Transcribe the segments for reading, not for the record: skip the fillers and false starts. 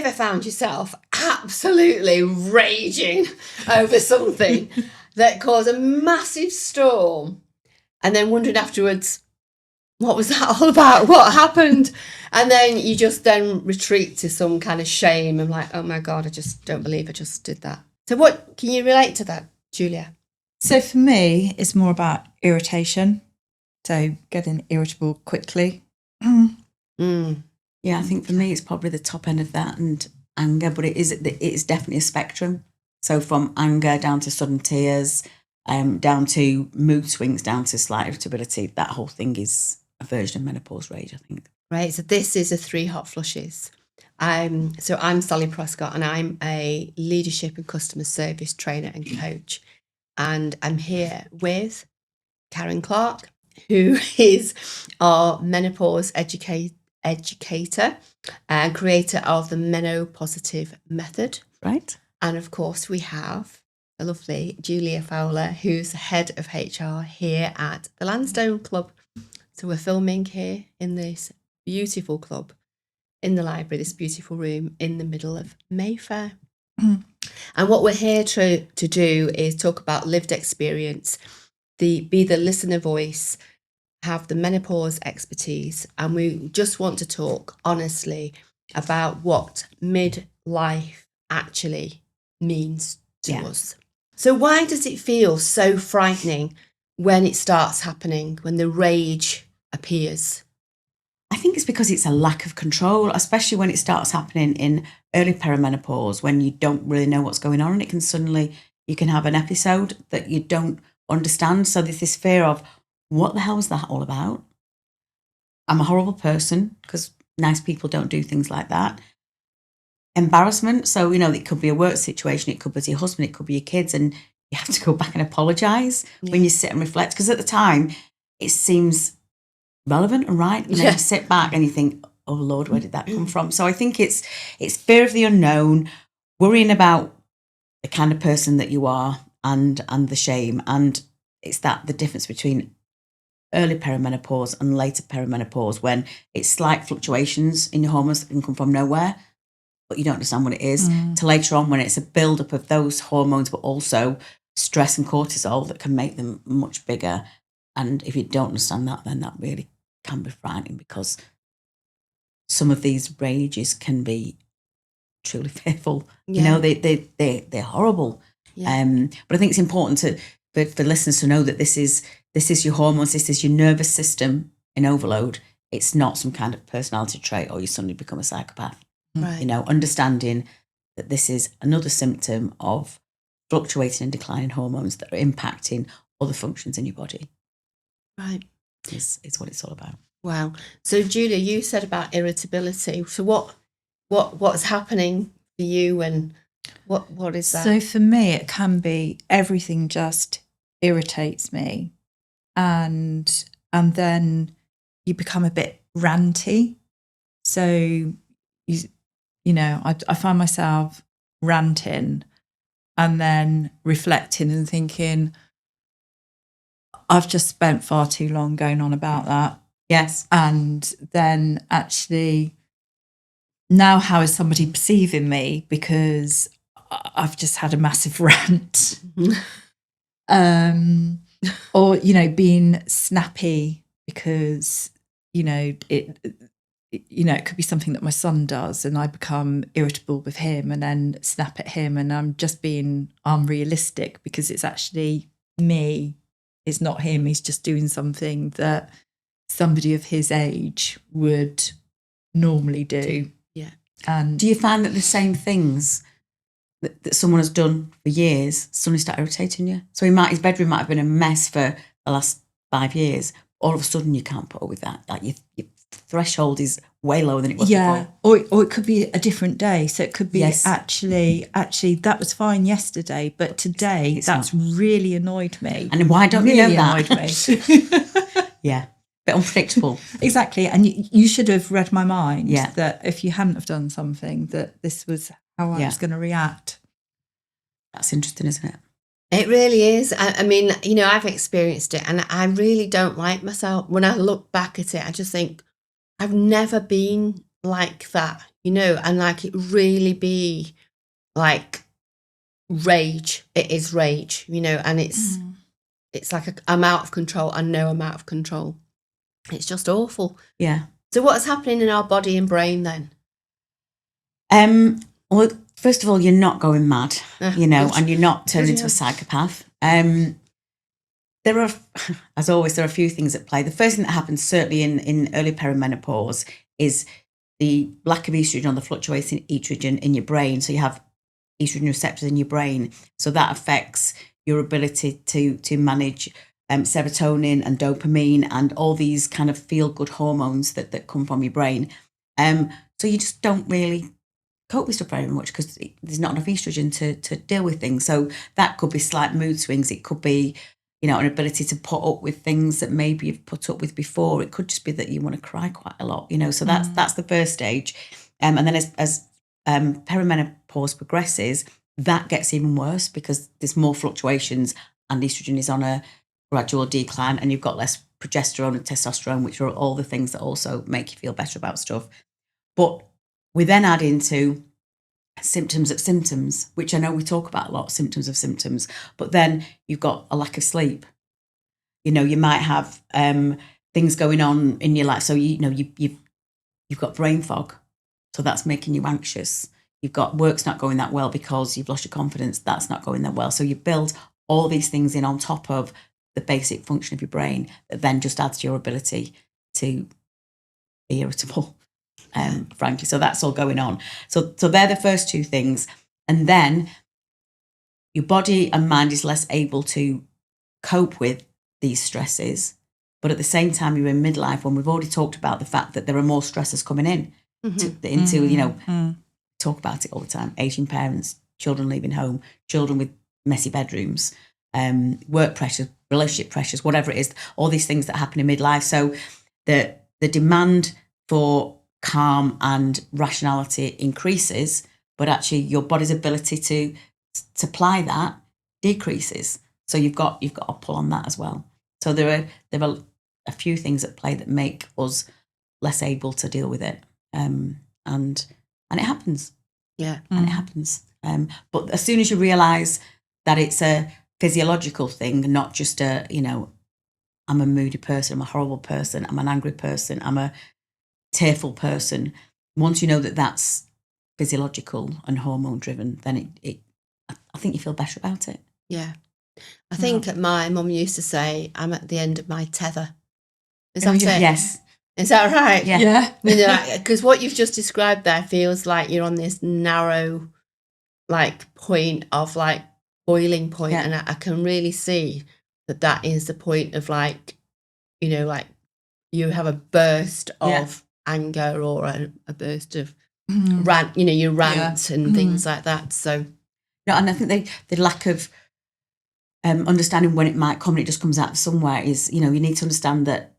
ever found yourself absolutely raging over something that caused a massive storm and then wondering afterwards, what was that all about? What happened? And then you just then retreat to some kind of shame and like, oh my God, I just don't believe I just did that. So what can you relate to that, Julia? So for me, it's more about irritation. So getting irritable quickly. Yeah, I think for me, it's probably the top end of that and anger, but it's definitely a spectrum. So from anger down to sudden tears, down to mood swings, down to slight irritability, that whole thing is a version of menopause rage, I think. Right, so this is a 3 hot flushes. So I'm Sally Prescott and I'm a leadership and customer service trainer and coach. And I'm here with Karen Clark, who is our menopause educator and creator of the Menopause method. Right. And of course, we have the lovely Julia Fowler, who's the head of HR here at the Lansdowne Club. So we're filming here in this beautiful club in the library, this beautiful room in the middle of Mayfair. And what we're here to do is talk about lived experience, be the listener voice, have the menopause expertise, and we just want to talk honestly about what midlife actually means to us. So why does it feel so frightening when it starts happening, when the rage appears? I think it's because it's a lack of control, especially when it starts happening in early perimenopause, when you don't really know what's going on, and you can have an episode that you don't understand. So there's this fear of, what the hell was that all about? I'm a horrible person, because nice people don't do things like that. Embarrassment. So, it could be a work situation, it could be your husband, it could be your kids, and you have to go back and apologise when you sit and reflect, because at the time it seems relevant and right, and then you sit back and you think, oh Lord, where did that come from? So I think it's fear of the unknown, worrying about the kind of person that you are, and the shame. And it's the difference between early perimenopause and later perimenopause, when it's slight fluctuations in your hormones that can come from nowhere, but you don't understand what it is, to later on when it's a build-up of those hormones, but also stress and cortisol that can make them much bigger. And if you don't understand that, then that really can be frightening, because some of these rages can be truly fearful. They're horrible. But I think it's important for listeners to know that this is your hormones, this is your nervous system in overload. It's not some kind of personality trait, or you suddenly become a psychopath. Right. Understanding that this is another symptom of fluctuating and declining hormones that are impacting other functions in your body. Right. Is what it's all about. Wow. So Julia, you said about irritability. So what's happening for you, and what is that? So for me, it can be everything just irritates me, and then you become a bit ranty. So I find myself ranting and then reflecting and thinking, I've just spent far too long going on about that. Yes. And then actually, now how is somebody perceiving me? Because I've just had a massive rant. Or, being snappy because, it could be something that my son does, and I become irritable with him and then snap at him, and I'm just being unrealistic because it's actually me. It's not him. He's just doing something that somebody of his age would normally do. Yeah. And do you find that the same things that someone has done for years suddenly start irritating you? So his bedroom might have been a mess for the last 5 years. All of a sudden, you can't put up with that. Like your threshold is way lower than it was before. Or it could be a different day. So it could be actually that was fine yesterday, but today that's really annoyed me. And why don't really you know that? Annoyed me. Yeah, bit unpredictable. Exactly. And you should have read my mind that if you hadn't have done something, that this was how I was going to react. That's interesting, isn't it? It really is. I mean, I've experienced it, and I really don't like myself. When I look back at it, I just think I've never been like that, you know, and like it really be like rage. It is rage, you know, and it's like I'm out of control. I know I'm out of control. It's just awful. Yeah. So what's happening in our body and brain then? Well, first of all, you're not going mad, you know, and you're not turning into a psychopath. There are, as always, there are a few things at play. The first thing that happens, certainly in early perimenopause, is the lack of estrogen or the fluctuating estrogen in your brain. So you have estrogen receptors in your brain. So that affects your ability to manage serotonin and dopamine and all these kind of feel-good hormones that come from your brain. So you just don't really cope with stuff very much because there's not enough estrogen to deal with things. So that could be slight mood swings. It could be, you know, an ability to put up with things that maybe you've put up with before. It could just be that you want to cry quite a lot, you know. So that's the first stage. And then as perimenopause progresses, that gets even worse because there's more fluctuations and estrogen is on a gradual decline and you've got less progesterone and testosterone, which are all the things that also make you feel better about stuff. But we then add into symptoms of symptoms, which I know we talk about a lot, symptoms of symptoms, but then you've got a lack of sleep. You know, you might have things going on in your life. So, you know, you've got brain fog. So that's making you anxious. You've got work's not going that well because you've lost your confidence. That's not going that well. So you build all these things in on top of the basic function of your brain that then just adds to your ability to be irritable. Frankly, so that's all going on. So they're the first two things, and then your body and mind is less able to cope with these stresses. But at the same time, you're in midlife when we've already talked about the fact that there are more stressors coming in into you know, talk about it all the time. Aging parents, children leaving home, children with messy bedrooms, work pressures, relationship pressures, whatever it is, all these things that happen in midlife. So the demand for calm and rationality increases, but actually your body's ability to supply that decreases. So you've got to pull on that as well. So there are a few things at play that make us less able to deal with it, and it happens. Yeah, and it happens. But as soon as you realise that it's a physiological thing, not just a, you know, I'm a moody person, I'm a horrible person, I'm an angry person, I'm a tearful person. Once you know that that's physiological and hormone driven, then I think you feel better about it. yeah. I think my mum used to say, I'm at the end of my tether. Is that it? Yes. Is that right? Yeah. You know, because what you've just described there feels like you're on this narrow, like, point of like boiling point, and I can really see that is the point of like, you know, like you have a burst of anger or a burst of rant. You know, you rant and things like that. So, no, and I think the lack of understanding when it might come and it just comes out of somewhere is, you know, you need to understand that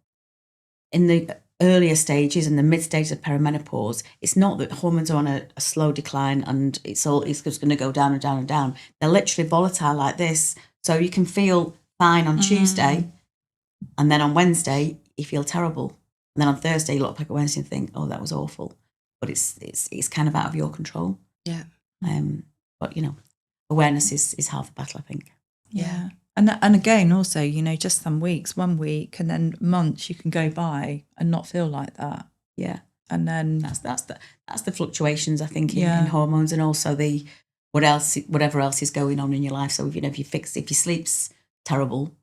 in the earlier stages and the mid stages of perimenopause, it's not that hormones are on a slow decline and it's just going to go down and down and down. They're literally volatile like this. So you can feel fine on Tuesday, and then on Wednesday you feel terrible, and then on Thursday you look back at Wednesday and think, oh, that was awful. But it's kind of out of your control. Yeah. But you know, awareness is half the battle, I think. Yeah. And again, also, you know, just some weeks, 1 week, and then months you can go by and not feel like that. Yeah. And then that's the fluctuations, I think, in hormones, and also the whatever else is going on in your life. So if your sleep's terrible,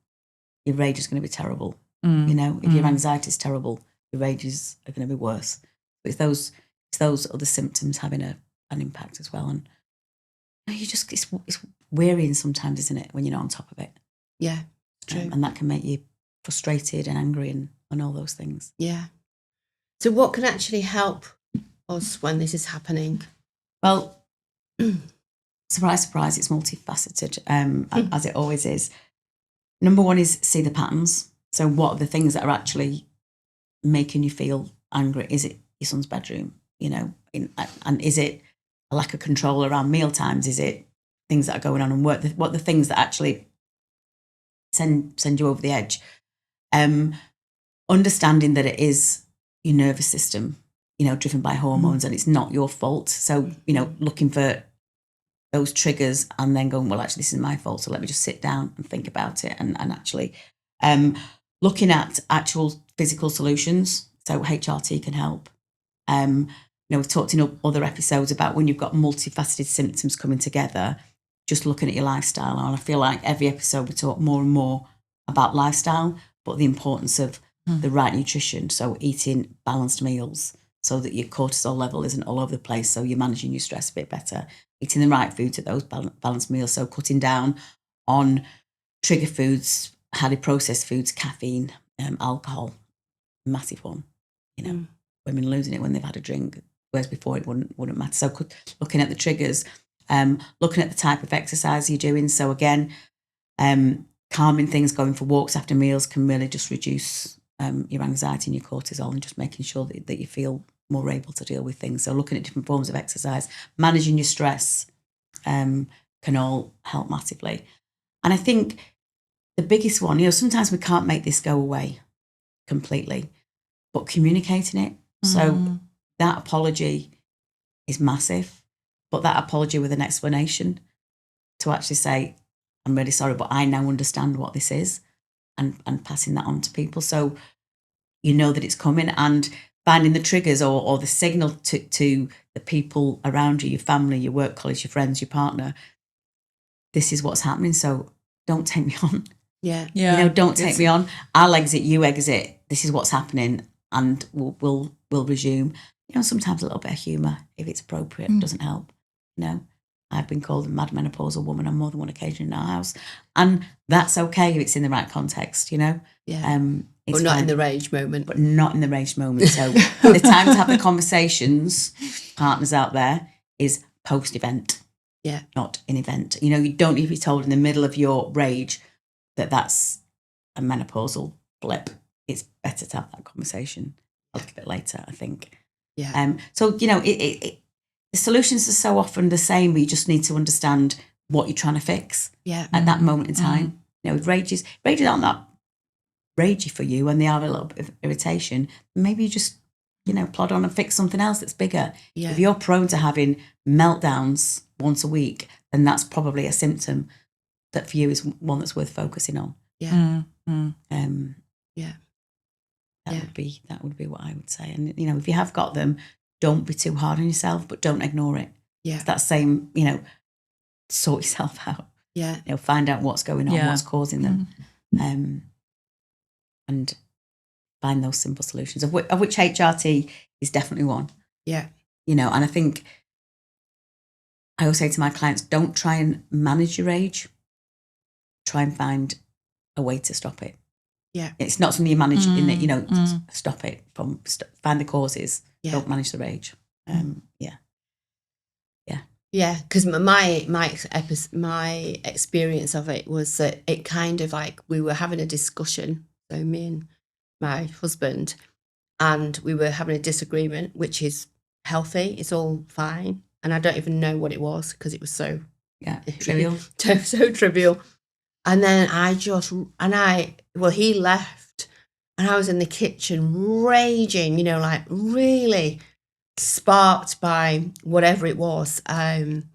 your rage is going to be terrible. You know, if your anxiety is terrible, your rages are going to be worse. But it's those other symptoms having an impact as well. And you just it's wearying sometimes, isn't it, when you're not on top of it? Yeah, true. And that can make you frustrated and angry and all those things. Yeah. So what can actually help us when this is happening? Well, surprise, surprise, it's multifaceted, as it always is. Number one is see the patterns. So what are the things that are actually making you feel angry? Is it your son's bedroom, you know? And is it a lack of control around meal times? Is it things that are going on in work? What are the things that actually send you over the edge? Understanding that it is your nervous system. driven by hormones and it's not your fault. So, looking for those triggers and then going, well, actually, this is my fault. So let me just sit down and think about it and actually looking at actual physical solutions. So HRT can help. We've talked in other episodes about when you've got multifaceted symptoms coming together, just looking at your lifestyle. And I feel like every episode we talk more and more about lifestyle, but the importance of the right nutrition. So eating balanced meals so that your cortisol level isn't all over the place. So you're managing your stress a bit better. Eating the right foods at those balanced meals. So cutting down on trigger foods, highly processed foods, caffeine, alcohol, massive one. Women losing it when they've had a drink, whereas before it wouldn't matter. So looking at the triggers, looking at the type of exercise you're doing. So again, calming things, going for walks after meals can really just reduce your anxiety and your cortisol, and just making sure that you feel more able to deal with things. So looking at different forms of exercise, managing your stress can all help massively. And I think the biggest one, sometimes we can't make this go away completely, but communicating it. So that apology is massive, but that apology with an explanation to actually say, I'm really sorry, but I now understand what this is, and passing that on to people. So that it's coming, and finding the triggers or the signal to the people around you, your family, your work colleagues, your friends, your partner. This is what's happening. So don't take me on. Yeah. Don't take me on. I'll exit, you exit. This is what's happening, and we'll resume. Sometimes a little bit of humour, if it's appropriate, doesn't help. I've been called a mad menopausal woman on more than one occasion in our house, and that's okay if it's in the right context. Yeah. It's But not fine. in the rage moment. But not in the rage moment. So the time to have the conversations, partners out there, is post-event. Yeah. Not in event. You don't need to be told in the middle of your rage that that's a menopausal blip. It's better to have that conversation a little bit later, I think. Yeah. So, the solutions are so often the same, but you just need to understand what you're trying to fix at that moment in time. If rages aren't that ragey for you and they are a little bit of irritation, maybe you just, plod on and fix something else that's bigger. Yeah. If you're prone to having meltdowns once a week, then that's probably a symptom that for you is one that's worth focusing on. Yeah. That would be what I would say. And if you have got them, don't be too hard on yourself, but don't ignore it. Yeah. It's that same, sort yourself out. Yeah. Find out what's going on, what's causing them, and find those simple solutions, of which HRT is definitely one. Yeah. And I think I always say to my clients, don't try and manage your rage. Try and find a way to stop it. Yeah. It's not something you manage in that, stop it, find the causes. Yeah. Don't manage the rage. Yeah, because my experience of it was that it kind of like we were having a discussion, so me and my husband, and we were having a disagreement, which is healthy. It's all fine, and I don't even know what it was because it was so trivial, so trivial. And then he left, and I was in the kitchen raging, like really sparked by whatever it was. And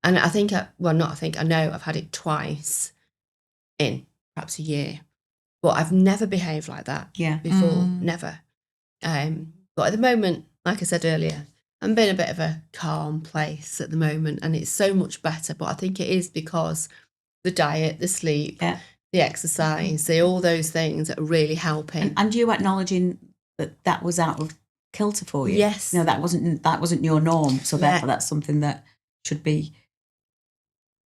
I know I've had it twice in perhaps a year, but I've never behaved like that before, never. But at the moment, like I said earlier, I'm in a bit of a calm place at the moment, and it's so much better. But I think it is because the diet, the sleep, the exercise, all those things that are really helping. And you acknowledging that was out of kilter for you. Yes. That wasn't your norm. So therefore that's something that should be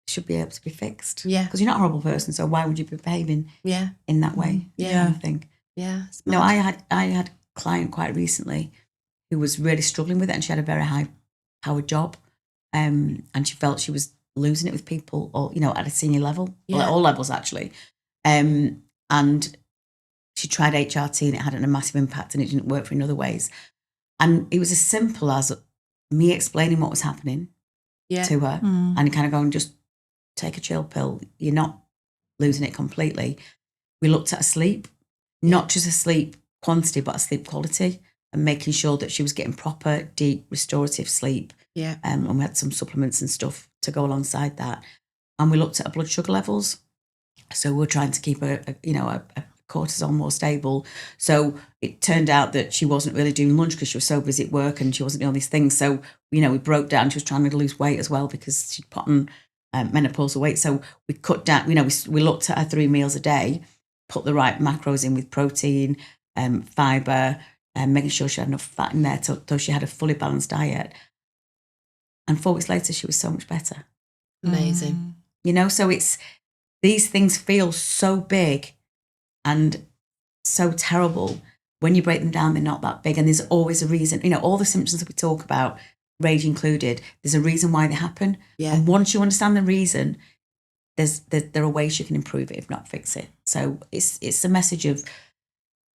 able to be fixed. Yeah. Because you're not a horrible person, so why would you be behaving in that way? Yeah. I think. Yeah. No, I had a client quite recently who was really struggling with it, and she had a very high powered job. And she felt she was losing it with people, or at a senior level, well, at all levels actually. And she tried HRT and it had a massive impact, and it didn't work for in other ways. And it was as simple as me explaining what was happening to her, and kind of going, just take a chill pill. You're not losing it completely. We looked at her sleep, not just a sleep quantity, but a sleep quality. and making sure that she was getting proper, deep, restorative sleep. Yeah. And we had some supplements and stuff to go alongside that. And we looked at her blood sugar levels. So we're trying to keep a cortisol more stable. So it turned out that she wasn't really doing lunch because she was so busy at work and she wasn't doing all these things. So, we broke down. She was trying to lose weight as well because she'd put on menopausal weight. So we cut down, we looked at her 3 meals a day, put the right macros in with protein, fibre, and making sure she had enough fat in there so she had a fully balanced diet. And 4 weeks later, she was so much better. Amazing. So these things feel so big and so terrible. When you break them down, they're not that big. And there's always a reason. All the symptoms that we talk about, rage included, there's a reason why they happen. Yeah. And once you understand the reason, there are ways you can improve it, if not fix it. So it's a message of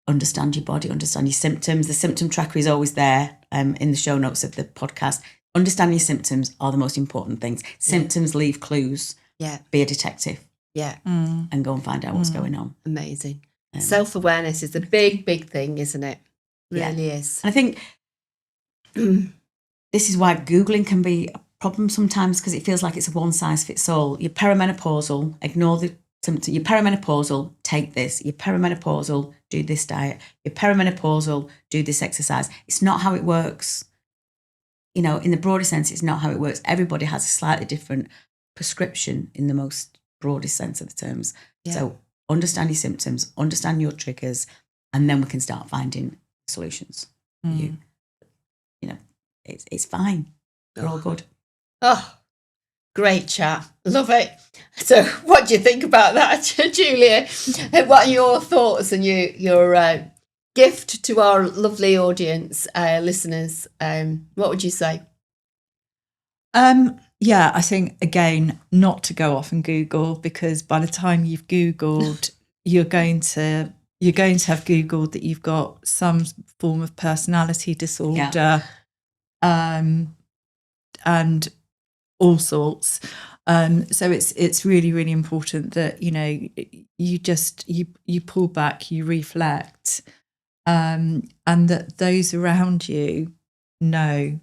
understand your body, understand your symptoms. The symptom tracker is always there in the show notes of the podcast. Understanding your symptoms are the most important things. Symptoms leave clues. Yeah. Be a detective. Yeah. And go and find out what's going on. Amazing. Self-awareness is a big, big thing, isn't it? Really is. And I think this is why Googling can be a problem sometimes, because it feels like it's a one-size-fits-all. You're perimenopausal, ignore the symptom. You're perimenopausal, take this. You're perimenopausal, do this diet. You're perimenopausal, do this exercise. It's not how it works. In the broader sense, it's not how it works. Everybody has a slightly different prescription in the most broadest sense of the terms. Yeah. So understand your symptoms, understand your triggers, and then we can start finding solutions for you. It's fine. We're all good. Oh, great chat. Love it. So what do you think about that, Julia? What are your thoughts and your gift to our lovely audience, listeners? What would you say? Yeah, I think, again, not to go off and Google, because by the time you've Googled, you're going to have Googled that you've got some form of personality disorder, and all sorts. So it's really, really important that, you pull back, you reflect, and that those around you know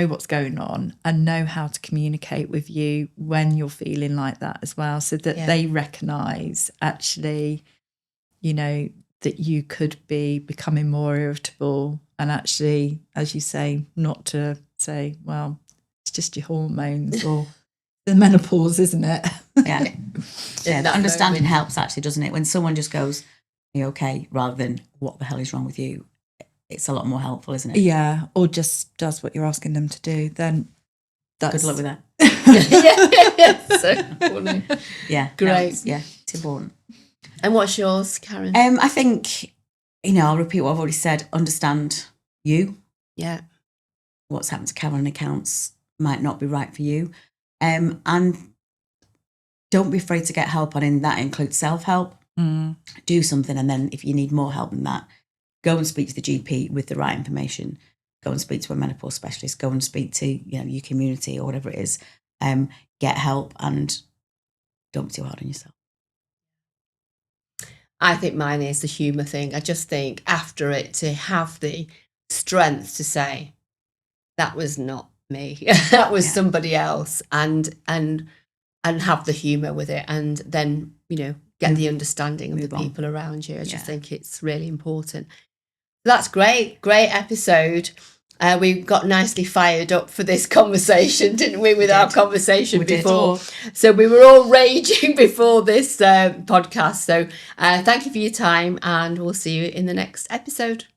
what's going on and know how to communicate with you when you're feeling like that as well, so that they recognise actually, that you could be becoming more irritable, and actually, as you say, not to say, well, it's just your hormones or the menopause, isn't it? Yeah. The understanding helps, actually, doesn't it? When someone just goes, "Are you okay?" rather than "What the hell is wrong with you?" It's a lot more helpful, isn't it? Yeah, or just does what you're asking them to do. Then that's good luck with that. So funny. Yeah, great. It's important. And what's yours, Karen? I think, I'll repeat what I've already said. Understand you. Yeah. What's happened to Karen accounts might not be right for you. And don't be afraid to get help on, that includes self-help. Do something, and then if you need more help than that, go and speak to the GP with the right information. Go and speak to a menopause specialist. Go and speak to your community or whatever it is. Get help, and don't be too hard on yourself. I think mine is the humour thing. I just think after it, to have the strength to say, that was not me, that was somebody else, and have the humour with it, and then get the understanding of the people around you. I just think it's really important. That's great episode. We got nicely fired up for this conversation, didn't we, with our conversation before? So we were all raging before this podcast. So thank you for your time, and we'll see you in the next episode.